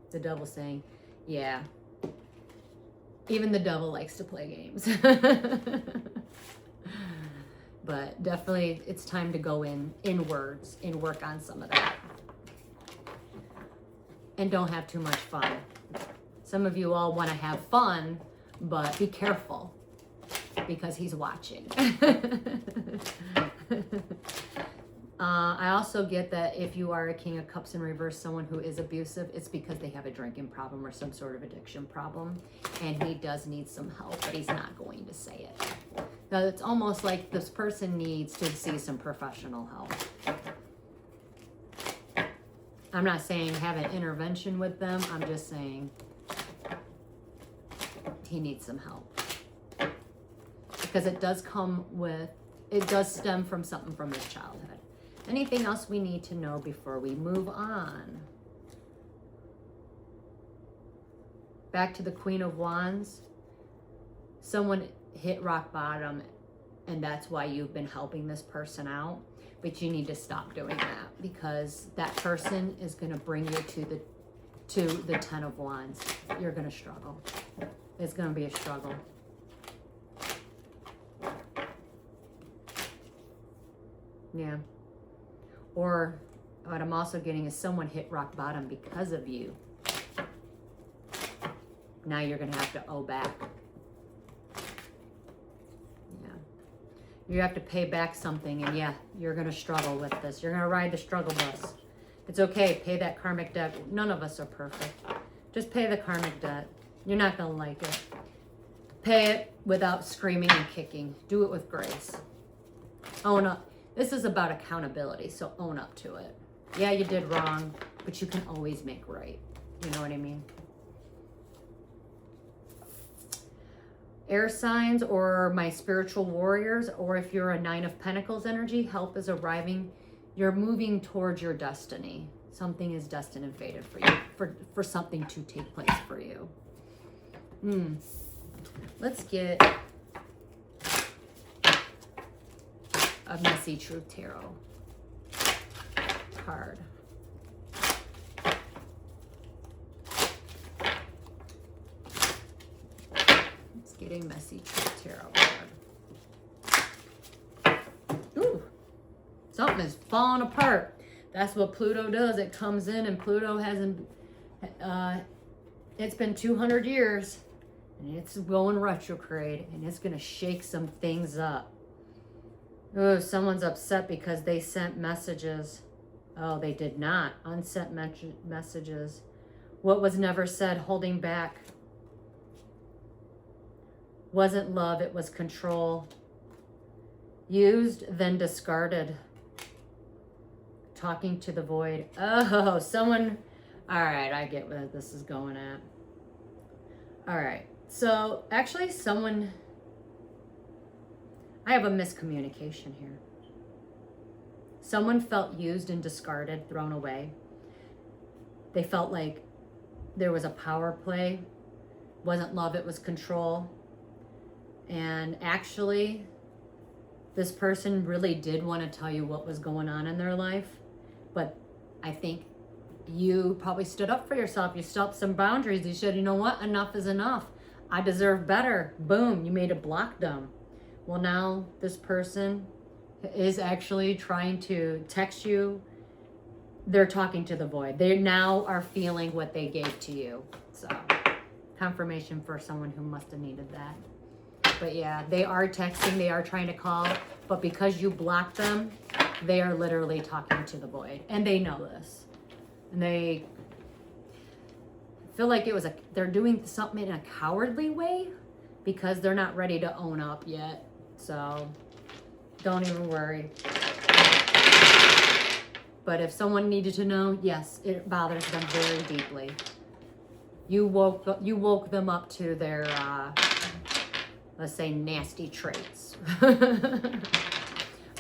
The devil's saying, yeah, even the devil likes to play games. But definitely it's time to go inwards and work on some of that. And don't have too much fun. Some of you all want to have fun, but be careful, because he's watching. I also get that if you are a King of Cups in reverse, someone who is abusive, it's because they have a drinking problem or some sort of addiction problem, and he does need some help, but he's not going to say it. Now, it's almost like this person needs to see some professional help. I'm not saying have an intervention with them. I'm just saying he needs some help, because it does stem from something from his childhood. Anything else we need to know before we move on? Back to the Queen of Wands. Someone hit rock bottom, and that's why you've been helping this person out. But you need to stop doing that, because that person is going to bring you to the 10 of Wands. You're going to struggle. It's going to be a struggle. Yeah. Or what I'm also getting is someone hit rock bottom because of you. Now you're going to have to owe back. Yeah. You have to pay back something, and yeah, you're going to struggle with this. You're going to ride the struggle bus. It's okay. Pay that karmic debt. None of us are perfect. Just pay the karmic debt. You're not going to like it. Pay it without screaming and kicking. Do it with grace. Own up. This is about accountability, so own up to it. Yeah, you did wrong, but you can always make right. You know what I mean? Air signs or my spiritual warriors, or if you're a 9 of Pentacles energy, help is arriving. You're moving towards your destiny. Something is destined and fated for you, for something to take place for you. Let's get a Messy Truth Tarot card. Let's get a Messy Truth Tarot card. Ooh, something is falling apart. That's what Pluto does. It comes in, and Pluto hasn't, it's been 200 years, and it's going retrograde, and it's going to shake some things up. Oh, someone's upset because they sent messages. Oh, they did not. Unsent messages. What was never said, holding back. Wasn't love, it was control. Used, then discarded. Talking to the void. Oh, someone. All right, I get where this is going at. All right, so actually someone, I have a miscommunication here. Someone felt used and discarded, thrown away. They felt like there was a power play. Wasn't love, it was control. And actually, this person really did want to tell you what was going on in their life. But I think you probably stood up for yourself. You stood up some boundaries. You said, you know what? Enough is enough. I deserve better. Boom. You made it block them. Well, now this person is actually trying to text you. They're talking to the void. They now are feeling what they gave to you. So confirmation for someone who must have needed that. But yeah, they are texting. They are trying to call. But because you blocked them, they are literally talking to the void. And they know this. And they feel like they're doing something in a cowardly way because they're not ready to own up yet. So don't even worry. But if someone needed to know, yes, it bothers them very deeply. You woke them up to their, let's say, nasty traits.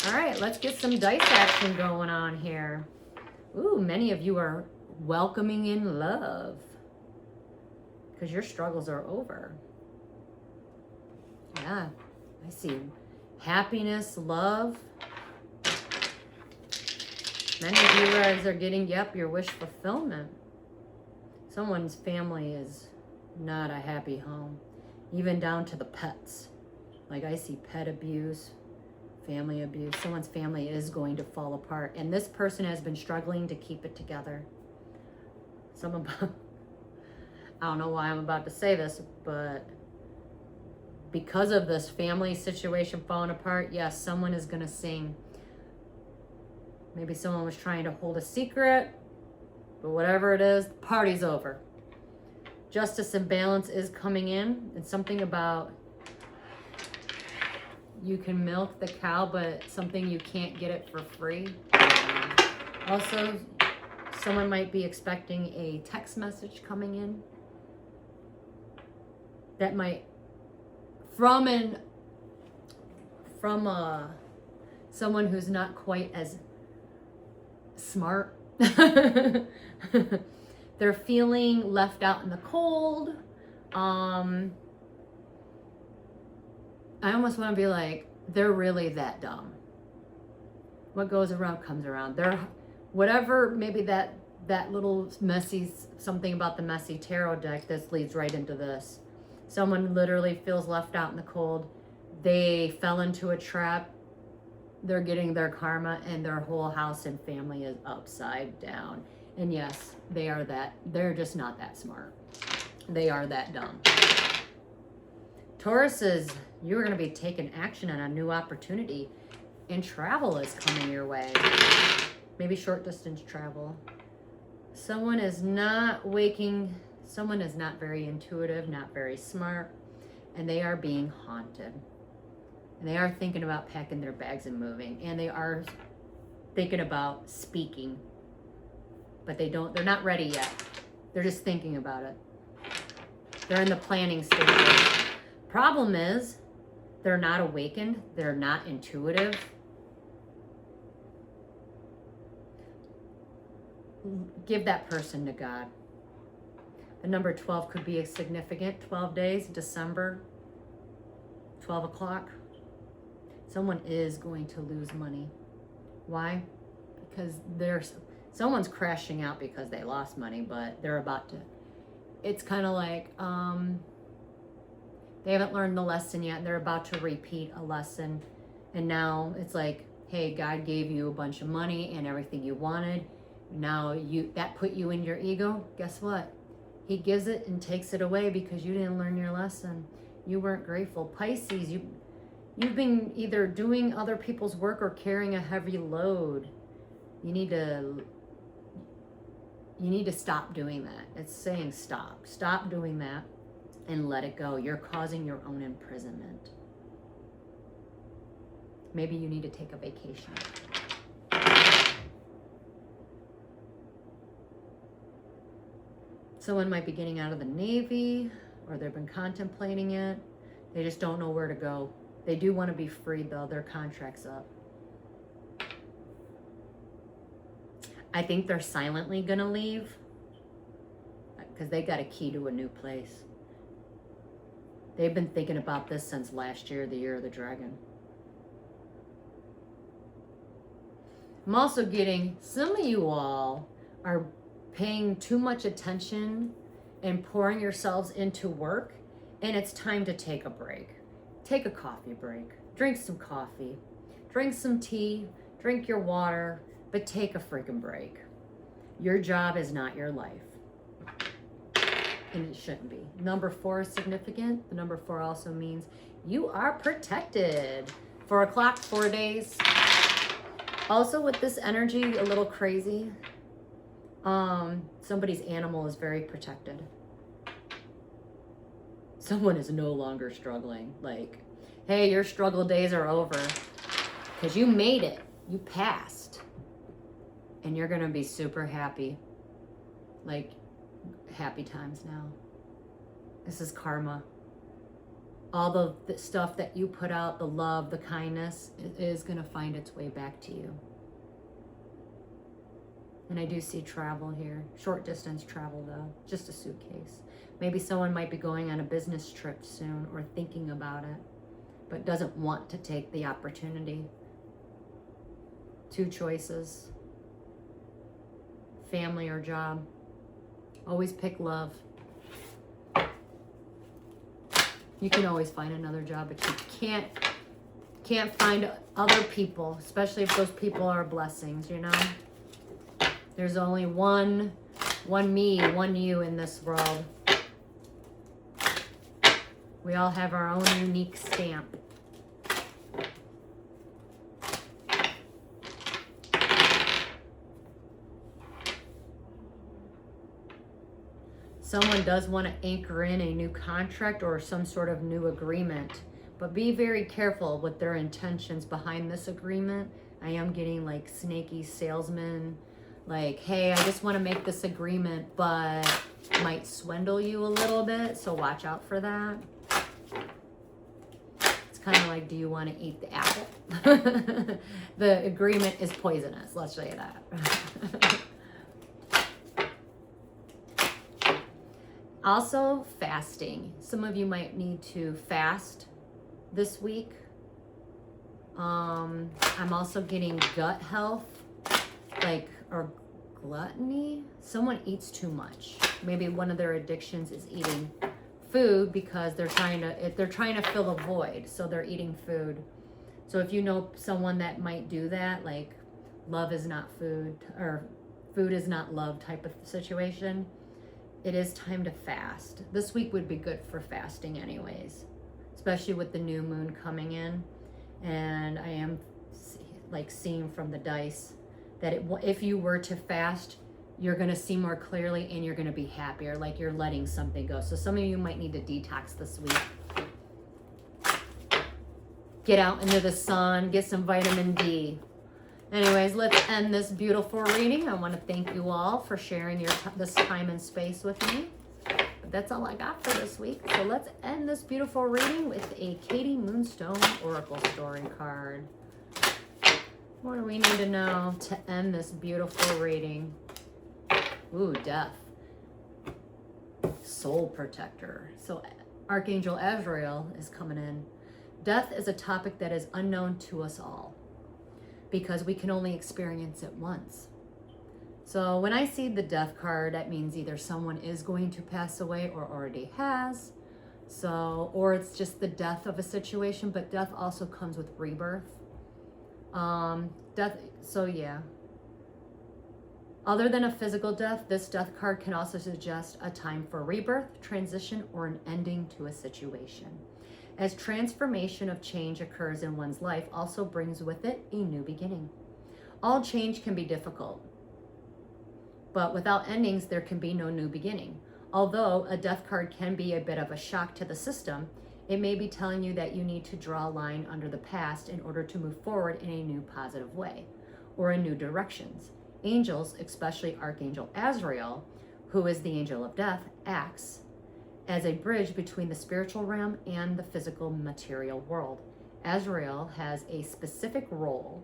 All right, let's get some dice action going on here. Ooh, many of you are welcoming in love because your struggles are over. Yeah, I see happiness, love. Many of you guys are getting, your wish fulfillment. Someone's family is not a happy home, even down to the pets. Like I see pet abuse, family abuse. Someone's family is going to fall apart, and this person has been struggling to keep it together. I don't know why I'm about to say this, but because of this family situation falling apart, yes, someone is going to sing. Maybe someone was trying to hold a secret, but whatever it is, the party's over. Justice and balance is coming in. It's something about you can milk the cow, but something you can't get it for free. Also, someone might be expecting a text message coming in. That might, from someone who's not quite as smart. They're feeling left out in the cold. I almost want to be like, they're really that dumb. What goes around comes around. They're whatever, maybe that little messy, something about the messy tarot deck, this leads right into this. Someone literally feels left out in the cold. They fell into a trap. They're getting their karma, and their whole house and family is upside down. And yes, they're just not that smart. They are that dumb. Tauruses, you're going to be taking action on a new opportunity, and travel is coming your way. Maybe short distance travel. Someone is not waking Someone is not very intuitive, not very smart, and they are being haunted. And they are thinking about packing their bags and moving, and they are thinking about speaking, but they're not ready yet. They're just thinking about it. They're in the planning stages. Problem is, they're not awakened, they're not intuitive. Give that person to God. The number 12 could be a significant 12 days, December, 12 o'clock. Someone is going to lose money. Why? Because someone's crashing out because they lost money, but they're about to. It's kind of like they haven't learned the lesson yet. They're about to repeat a lesson. And now it's like, hey, God gave you a bunch of money and everything you wanted. Now that put you in your ego. Guess what? He gives it and takes it away because you didn't learn your lesson. You weren't grateful. Pisces, you've been either doing other people's work or carrying a heavy load. You need to stop doing that. It's saying stop. Stop doing that and let it go. You're causing your own imprisonment. Maybe you need to take a vacation. Someone might be getting out of the Navy, or they've been contemplating it. They just don't know where to go. They do want to be freed, though. Their contract's up. I think they're silently going to leave because they got a key to a new place. They've been thinking about this since last year, the year of the dragon. I'm also getting some of you all are paying too much attention and pouring yourselves into work, and it's time to take a break. Take a coffee break. Drink some coffee. Drink some tea. Drink your water, but take a freaking break. Your job is not your life. And it shouldn't be. Number 4 is significant. The number 4 also means you are protected. 4 o'clock, 4 days. Also with this energy, a little crazy. Somebody's animal is very protected. Someone is no longer struggling. Like, hey, your struggle days are over because you made it. You passed. And you're going to be super happy. Like, happy times now. This is karma. All the stuff that you put out, the love, the kindness, is going to find its way back to you. And I do see travel here. Short distance travel, though. Just a suitcase. Maybe someone might be going on a business trip soon or thinking about it, but doesn't want to take the opportunity. 2 choices. Family or job. Always pick love. You can always find another job, but you can't find other people, especially if those people are blessings, you know? There's only one me, one you in this world. We all have our own unique stamp. Someone does want to anchor in a new contract or some sort of new agreement, but be very careful with their intentions behind this agreement. I am getting like snaky salesmen, like, hey, I just want to make this agreement, but might swindle you a little bit, so watch out for that. It's kind of like, do you want to eat the apple? The agreement is poisonous, let's say that. Also, fasting. Some of you might need to fast this week. I'm also getting gut health, or gluttony. Someone eats too much. Maybe one of their addictions is eating food because they're trying to fill a void, so they're eating food. So if you know someone that might do that, like love is not food or food is not love type of situation, it is time to fast. This week would be good for fasting anyways, especially with the new moon coming in. And I am like seeing from the dice that if you were to fast, you're going to see more clearly and you're going to be happier, like you're letting something go. So some of you might need to detox this week. Get out into the sun, get some vitamin D. Anyways, let's end this beautiful reading. I want to thank you all for sharing this time and space with me. But that's all I got for this week. So let's end this beautiful reading with a Katie Moonstone Oracle story card. What do we need to know to end this beautiful reading? Ooh, death. Soul protector. So Archangel Azrael is coming in. Death is a topic that is unknown to us all because we can only experience it once. So when I see the death card, that means either someone is going to pass away or already has. So, or it's just the death of a situation, but death also comes with rebirth. So yeah. Other than a physical death, this death card can also suggest a time for rebirth, transition, or an ending to a situation. As transformation of change occurs in one's life also brings with it a new beginning. All change can be difficult, but without endings, there can be no new beginning. Although a death card can be a bit of a shock to the system, it may be telling you that you need to draw a line under the past in order to move forward in a new positive way or in new directions. Angels, especially Archangel Azrael, who is the angel of death, acts as a bridge between the spiritual realm and the physical material world. Azrael has a specific role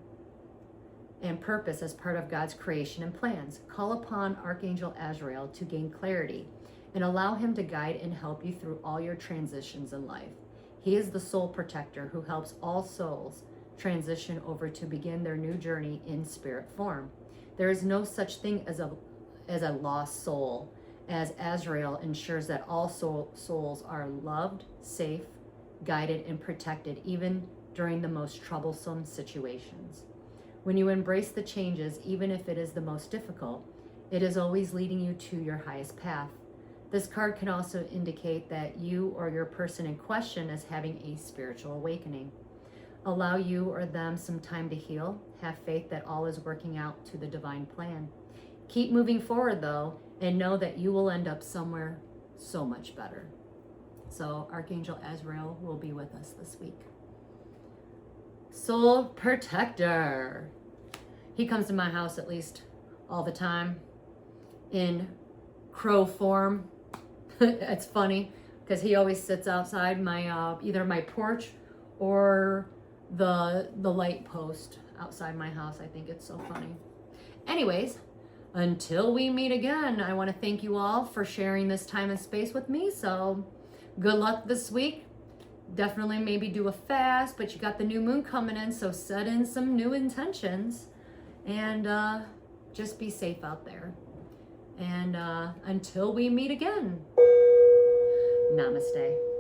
and purpose as part of God's creation and plans. Call upon Archangel Azrael to gain clarity and allow him to guide and help you through all your transitions in life. He is the soul protector who helps all souls transition over to begin their new journey in spirit form. There is no such thing as a lost soul, as Azrael ensures that all souls are loved, safe, guided, and protected, even during the most troublesome situations. When you embrace the changes, even if it is the most difficult, it is always leading you to your highest path. This card can also indicate that you or your person in question is having a spiritual awakening. Allow you or them some time to heal. Have faith that all is working out to the divine plan. Keep moving forward, though, and know that you will end up somewhere so much better. So Archangel Azrael will be with us this week. Soul protector. He comes to my house at least all the time in crow form. It's funny because he always sits outside my either my porch or the light post outside my house. I think it's so funny. Anyways, until we meet again, I want to thank you all for sharing this time and space with me. So good luck this week. Definitely maybe do a fast, but you got the new moon coming in, so set in some new intentions and just be safe out there. And until we meet again, namaste.